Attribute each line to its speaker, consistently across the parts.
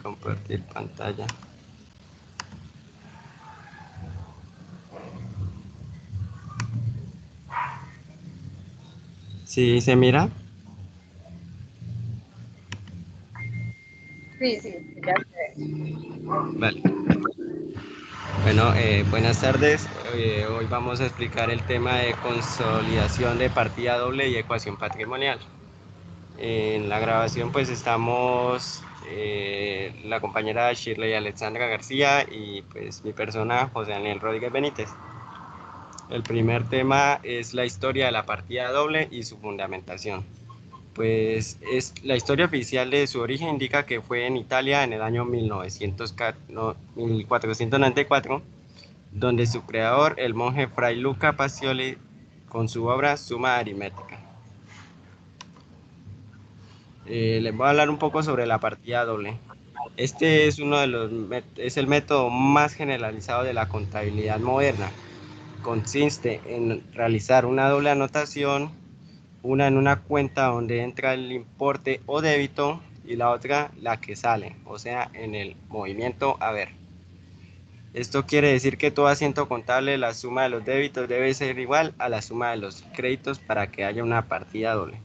Speaker 1: compartir pantalla. ¿Sí se mira?
Speaker 2: Sí, ya sé.
Speaker 1: Vale. Bueno, buenas tardes. Hoy vamos a explicar el tema de consolidación de partida doble y ecuación patrimonial. En la grabación pues estamos la compañera Shirley Alexandra García y pues mi persona José Daniel Rodríguez Benítez. El primer tema es la historia de la partida doble y su fundamentación. Pues la historia oficial de su origen indica que fue en Italia en el año 1494, donde su creador, el monje Fray Luca Pacioli, con su obra Suma Aritmética. Les voy a hablar un poco sobre la partida doble. Este es es el método más generalizado de la contabilidad moderna. Consiste en realizar una doble anotación, una en una cuenta donde entra el importe o débito y la otra la que sale, o sea, en el movimiento haber. Esto quiere decir que todo asiento contable, la suma de los débitos debe ser igual a la suma de los créditos para que haya una partida doble,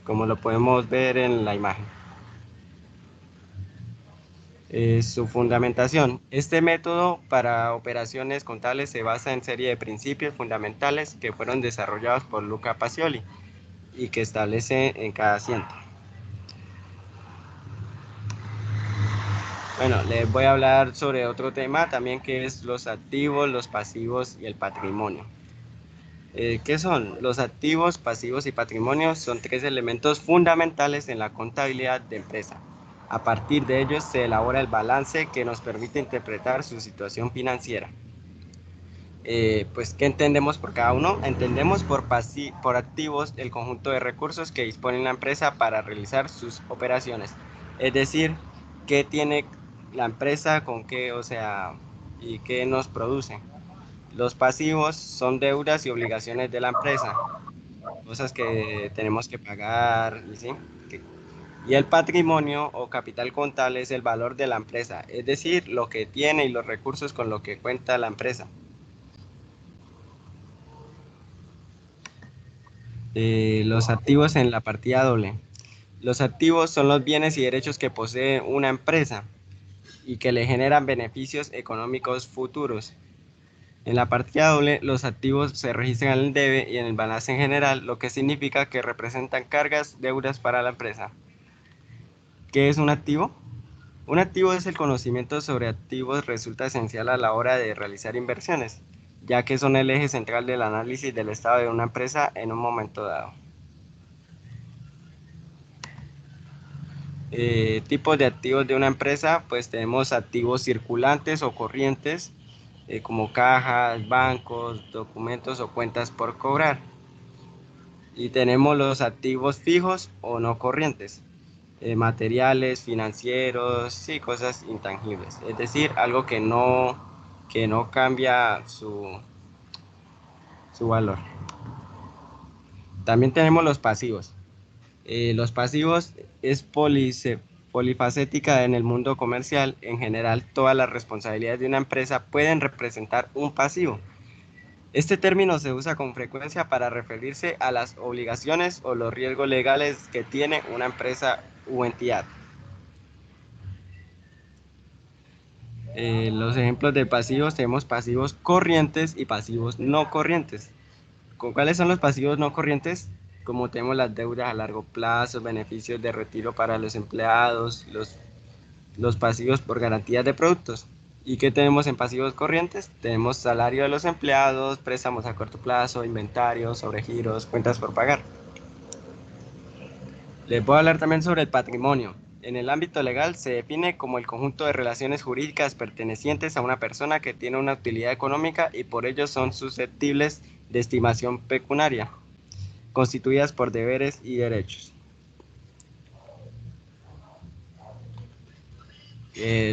Speaker 1: como lo podemos ver en la imagen. Su fundamentación. Este método para operaciones contables se basa en serie de principios fundamentales que fueron desarrollados por Luca Pacioli y que establece en cada asiento. Bueno, les voy a hablar sobre otro tema también, que es los activos, los pasivos y el patrimonio. ¿Qué son? Los activos, pasivos y patrimonio son tres elementos fundamentales en la contabilidad de empresa. A partir de ellos se elabora el balance que nos permite interpretar su situación financiera. Pues, ¿qué entendemos por cada uno? Entendemos por activos el conjunto de recursos que dispone la empresa para realizar sus operaciones. Es decir, ¿qué tiene la empresa con qué, o sea, y qué nos produce? Los pasivos son deudas y obligaciones de la empresa, cosas que tenemos que pagar, ¿sí? Y el patrimonio o capital contable es el valor de la empresa, es decir, lo que tiene y los recursos con lo que cuenta la empresa. Los activos en la partida doble. Los activos son los bienes y derechos que posee una empresa y que le generan beneficios económicos futuros. En la partida doble, los activos se registran en el debe y en el balance en general, lo que significa que representan cargas, deudas para la empresa. ¿Qué es un activo? Un activo es el conocimiento sobre activos, resulta esencial a la hora de realizar inversiones, ya que son el eje central del análisis del estado de una empresa en un momento dado. Tipos de activos de una empresa, pues tenemos activos circulantes o corrientes, como cajas, bancos, documentos o cuentas por cobrar. Y tenemos los activos fijos o no corrientes, materiales, financieros y cosas intangibles. Es decir, algo que no cambia su valor. También tenemos los pasivos. Los pasivos es polifacética en el mundo comercial. En general, todas las responsabilidades de una empresa pueden representar un pasivo. Este término se usa con frecuencia para referirse a las obligaciones o los riesgos legales que tiene una empresa u entidad. Los ejemplos de pasivos, tenemos pasivos corrientes y pasivos no corrientes. ¿Cuáles son los pasivos no corrientes? Como tenemos las deudas a largo plazo, beneficios de retiro para los empleados, los pasivos por garantías de productos. ¿Y qué tenemos en pasivos corrientes? Tenemos salario de los empleados, préstamos a corto plazo, inventarios, sobregiros, cuentas por pagar. Les voy a hablar también sobre el patrimonio. En el ámbito legal se define como el conjunto de relaciones jurídicas pertenecientes a una persona que tiene una utilidad económica y por ello son susceptibles de estimación pecuniaria, constituidas por deberes y derechos.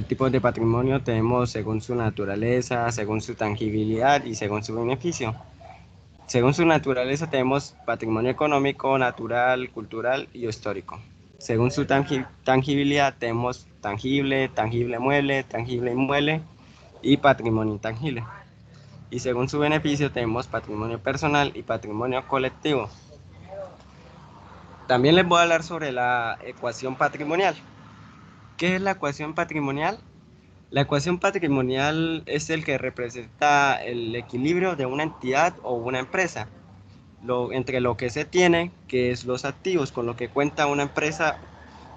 Speaker 1: Tipos de patrimonio tenemos según su naturaleza, según su tangibilidad y según su beneficio. Según su naturaleza tenemos patrimonio económico, natural, cultural y histórico. Según su tangibilidad tenemos tangible, tangible mueble, tangible inmueble y patrimonio intangible. Y según su beneficio tenemos patrimonio personal y patrimonio colectivo. También les voy a hablar sobre la ecuación patrimonial. ¿Qué es la ecuación patrimonial? La ecuación patrimonial es el que representa el equilibrio de una entidad o una empresa, entre lo que se tiene, que es los activos con lo que cuenta una empresa,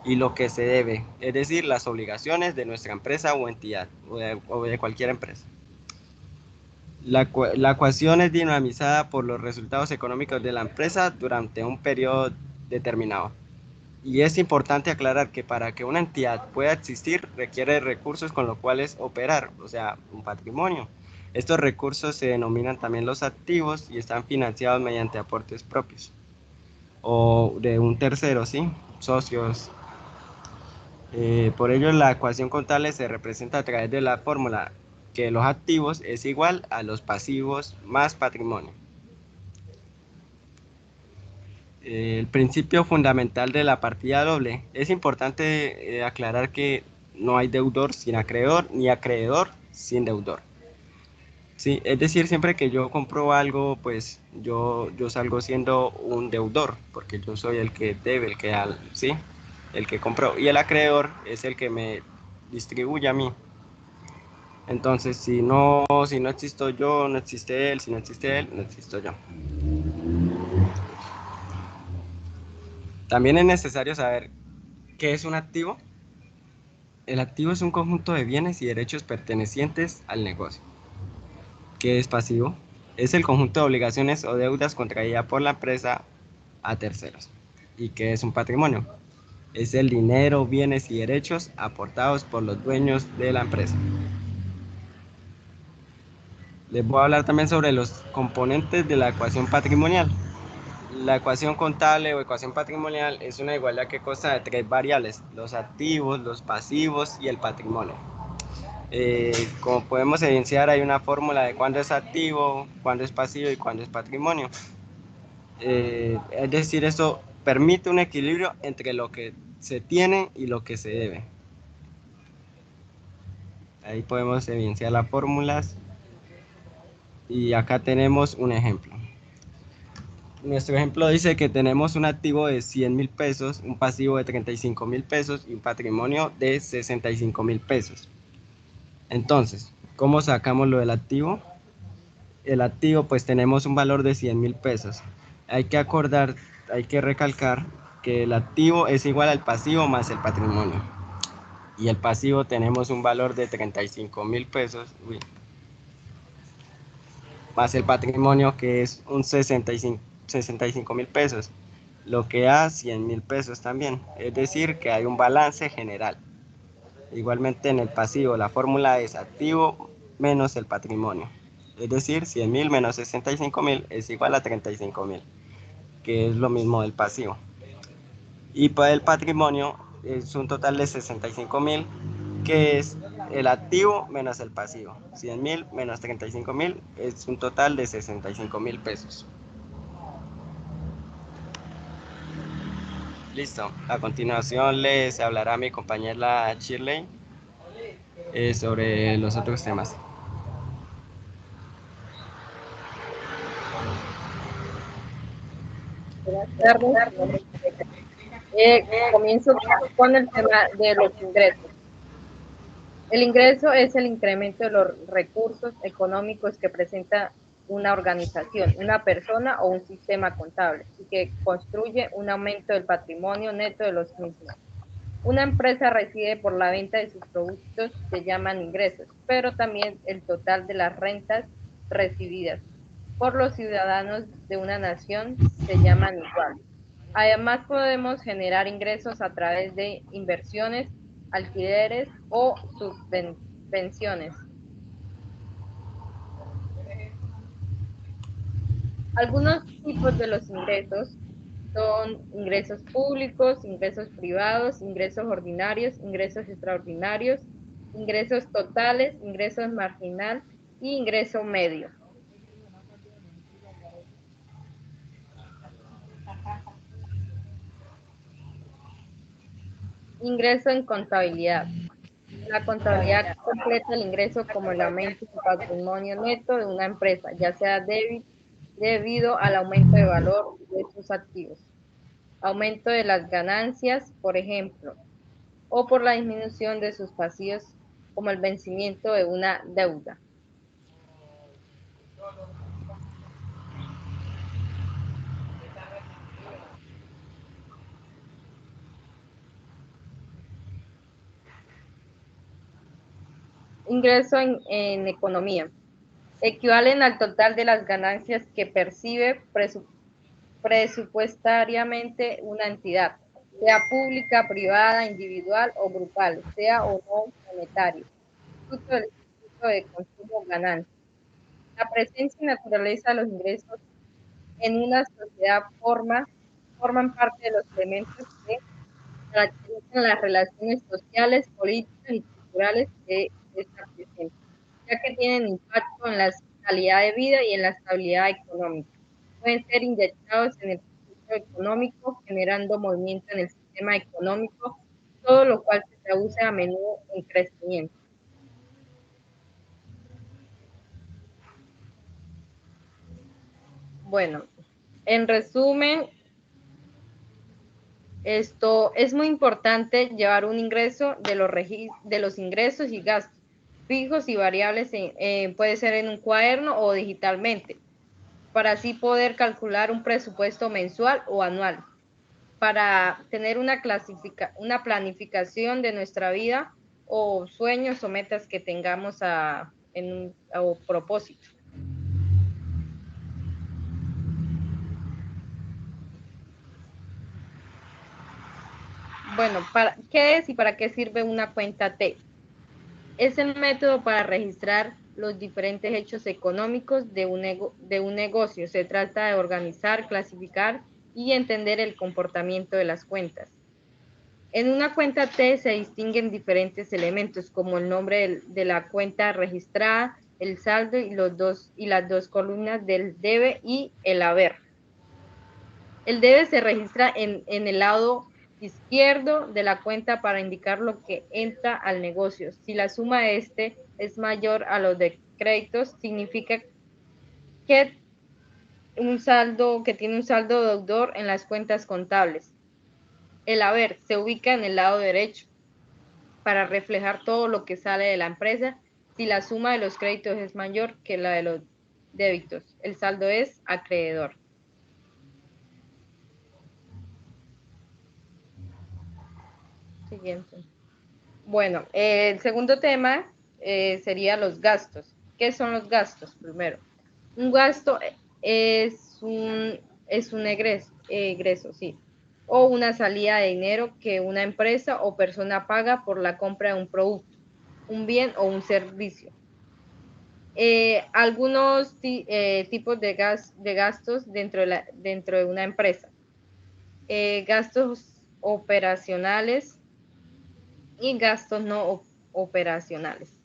Speaker 1: y lo que se debe, es decir, las obligaciones de nuestra empresa o entidad, o de cualquier empresa. La ecuación es dinamizada por los resultados económicos de la empresa durante un periodo determinado. Y es importante aclarar que para que una entidad pueda existir requiere recursos con los cuales operar, o sea, un patrimonio. Estos recursos se denominan también los activos y están financiados mediante aportes propios o de un tercero, ¿sí? Socios. Por ello, la ecuación contable se representa a través de la fórmula que los activos es igual a los pasivos más patrimonio. El principio fundamental de la partida doble. Es importante aclarar que no hay deudor sin acreedor, ni acreedor sin deudor. Sí, es decir, siempre que yo compro algo, pues yo salgo siendo un deudor, porque yo soy el que debe, ¿sí? El que compró. Y el acreedor es el que me distribuye a mí. Entonces, si no existo yo, no existe él, si no existe él, no existo yo. También es necesario saber qué es un activo. El activo es un conjunto de bienes y derechos pertenecientes al negocio. ¿Qué es pasivo? Es el conjunto de obligaciones o deudas contraídas por la empresa a terceros. ¿Y qué es un patrimonio? Es el dinero, bienes y derechos aportados por los dueños de la empresa. Les voy a hablar también sobre los componentes de la ecuación patrimonial. La ecuación contable o ecuación patrimonial es una igualdad que consta de tres variables: los activos, los pasivos y el patrimonio. Como podemos evidenciar, hay una fórmula de cuándo es activo, cuándo es pasivo y cuándo es patrimonio. Es decir, eso permite un equilibrio entre lo que se tiene y lo que se debe. Ahí podemos evidenciar las fórmulas y acá tenemos un ejemplo. Nuestro ejemplo dice que tenemos un activo de 100.000 pesos, un pasivo de 35.000 pesos y un patrimonio de 65.000 pesos. Entonces, ¿cómo sacamos lo del activo? El activo, pues tenemos un valor de 100.000 pesos. Hay que acordar, hay que recalcar que el activo es igual al pasivo más el patrimonio. Y el pasivo tenemos un valor de 35.000 pesos, más el patrimonio que es un 65.000 pesos, lo que da 100.000 pesos también. Es decir, que hay un balance general. Igualmente en el pasivo la fórmula es activo menos el patrimonio. Es decir, 100.000 menos 65.000 es igual a 35.000, que es lo mismo del pasivo. Y para el patrimonio es un total de 65.000, que es el activo menos el pasivo. 100.000 menos 35.000 es un total de 65.000 pesos. Listo. A continuación les hablará mi compañera Shirley sobre los otros temas.
Speaker 2: Buenas tardes, mi nombre es Rebeca. Comienzo con el tema de los ingresos. El ingreso es el incremento de los recursos económicos que presenta una organización, una persona o un sistema contable y que construye un aumento del patrimonio neto de los mismos. Una empresa recibe por la venta de sus productos, se llaman ingresos, pero también el total de las rentas recibidas por los ciudadanos de una nación se llaman igual. Además, podemos generar ingresos a través de inversiones, alquileres o subvenciones. Algunos tipos de los ingresos son ingresos públicos, ingresos privados, ingresos ordinarios, ingresos extraordinarios, ingresos totales, ingresos marginal y ingreso medio. Ingreso en contabilidad. La contabilidad completa el ingreso como el aumento del patrimonio neto de una empresa, ya sea debido al aumento de valor de sus activos, aumento de las ganancias, por ejemplo, o por la disminución de sus pasivos, como el vencimiento de una deuda. Ingreso en economía. Equivalen al total de las ganancias que percibe presupuestariamente una entidad, sea pública, privada, individual o grupal, sea o no monetario, fruto del ciclo de consumo ganancia. La presencia y naturaleza de los ingresos en una sociedad forman parte de los elementos que caracterizan las relaciones sociales, políticas y culturales de esta presencia, ya que tienen impacto en la calidad de vida y en la estabilidad económica. Pueden ser inyectados en el proceso económico, generando movimiento en el sistema económico, todo lo cual se traduce a menudo en crecimiento. Bueno, en resumen, esto es muy importante llevar un ingreso de los ingresos y gastos fijos y variables, puede ser en un cuaderno o digitalmente, para así poder calcular un presupuesto mensual o anual, para tener una planificación de nuestra vida o sueños o metas que tengamos o propósito. Bueno, ¿qué es y para qué sirve una cuenta T? Es el método para registrar los diferentes hechos económicos de un negocio. Se trata de organizar, clasificar y entender el comportamiento de las cuentas. En una cuenta T se distinguen diferentes elementos como el nombre de la cuenta registrada, el saldo y las dos columnas del debe y el haber. El debe se registra en el lado izquierdo de la cuenta para indicar lo que entra al negocio. Si la suma de este es mayor a los de créditos, significa que tiene un saldo deudor en las cuentas contables. El haber se ubica en el lado derecho para reflejar todo lo que sale de la empresa. Si la suma de los créditos es mayor que la de los débitos, el saldo es acreedor. Siguiente. Bueno, el segundo tema sería los gastos. ¿Qué son los gastos? Primero, un gasto es un egreso, sí, o una salida de dinero que una empresa o persona paga por la compra de un producto, un bien o un servicio. Algunos tipos de gastos dentro de una empresa. Gastos operacionales y gastos no operacionales.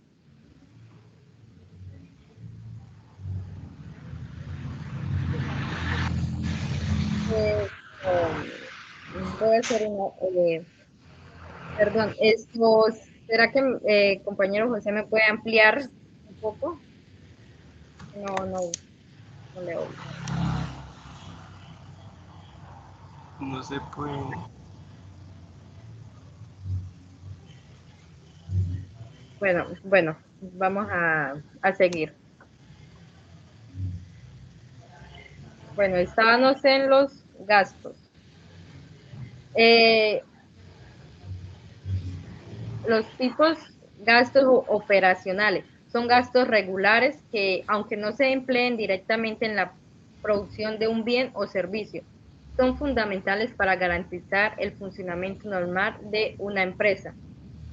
Speaker 2: Voy a hacer perdón, ¿será que compañero José me puede ampliar un poco? No le oigo.
Speaker 1: No se puede.
Speaker 2: Bueno, vamos a seguir. Bueno, estábamos en los gastos. Los tipos gastos operacionales son gastos regulares que, aunque no se empleen directamente en la producción de un bien o servicio, son fundamentales para garantizar el funcionamiento normal de una empresa.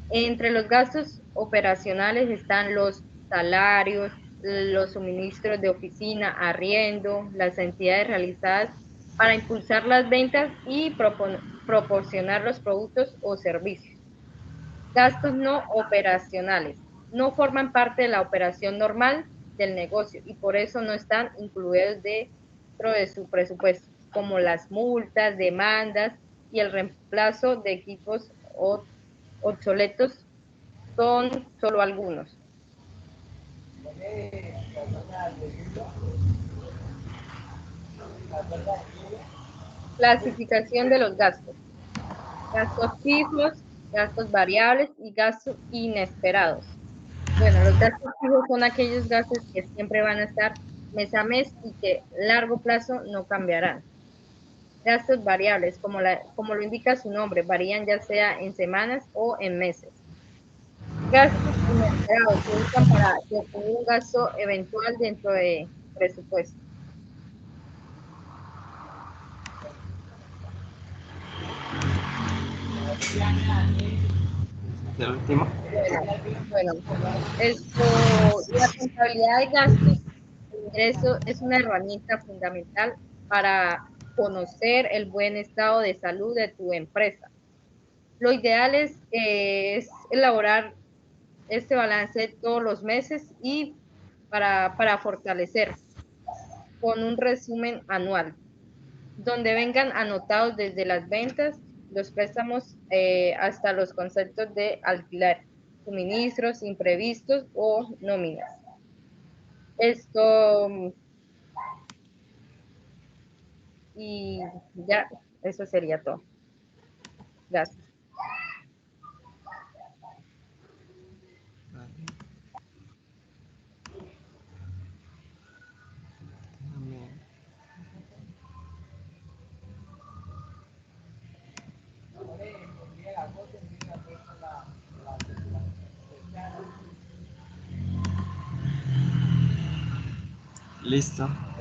Speaker 2: Entre los gastos operacionales están los salarios, los suministros de oficina, arriendo, las entidades realizadas para impulsar las ventas y proporcionar los productos o servicios. Gastos no operacionales no forman parte de la operación normal del negocio y por eso no están incluidos dentro de su presupuesto, como las multas, demandas y el reemplazo de equipos o obsoletos son solo algunos. Clasificación de los gastos. Gastos fijos, gastos variables y gastos inesperados. Bueno, los gastos fijos son aquellos gastos que siempre van a estar mes a mes y que a largo plazo no cambiarán. Gastos variables, como lo indica su nombre, varían ya sea en semanas o en meses. Gastos inesperados se usan para definir un gasto eventual dentro de presupuesto.
Speaker 1: ¿El último?
Speaker 2: Bueno, la contabilidad de gastos e ingresos es una herramienta fundamental para conocer el buen estado de salud de tu empresa. Lo ideal es elaborar este balance todos los meses y para fortalecer con un resumen anual, donde vengan anotados desde las ventas, los préstamos, hasta los conceptos de alquiler, suministros imprevistos o nóminas. Esto, y ya, eso sería todo. Gracias.
Speaker 1: Listo.